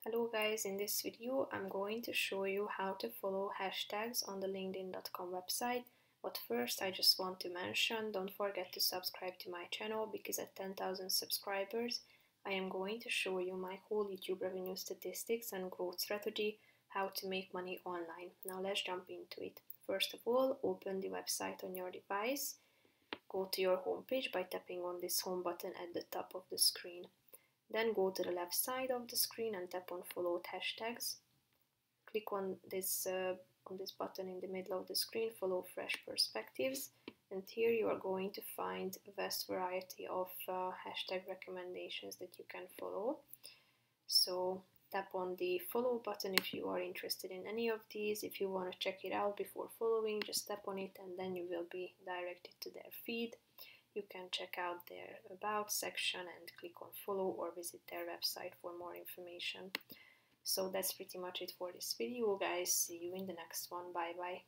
Hello guys, in this video I'm going to show you how to follow hashtags on the linkedin.com website. But first I just want to mention, don't forget to subscribe to my channel because at 10,000 subscribers I am going to show you my whole YouTube revenue statistics and growth strategy, how to make money online. Now let's jump into it. First of all, open the website on your device. Go to your homepage by tapping on this home button at the top of the screen. Then go to the left side of the screen and tap on followed hashtags. Click on this button in the middle of the screen, follow fresh perspectives, and here you are going to find a vast variety of hashtag recommendations that you can follow. So tap on the follow button if you are interested in any of these. If you want to check it out before following, just tap on it and then you will be directed to their feed. You can check out their about section and click on follow or visit their website for more information. So that's pretty much it for this video, guys. See you in the next one. Bye bye.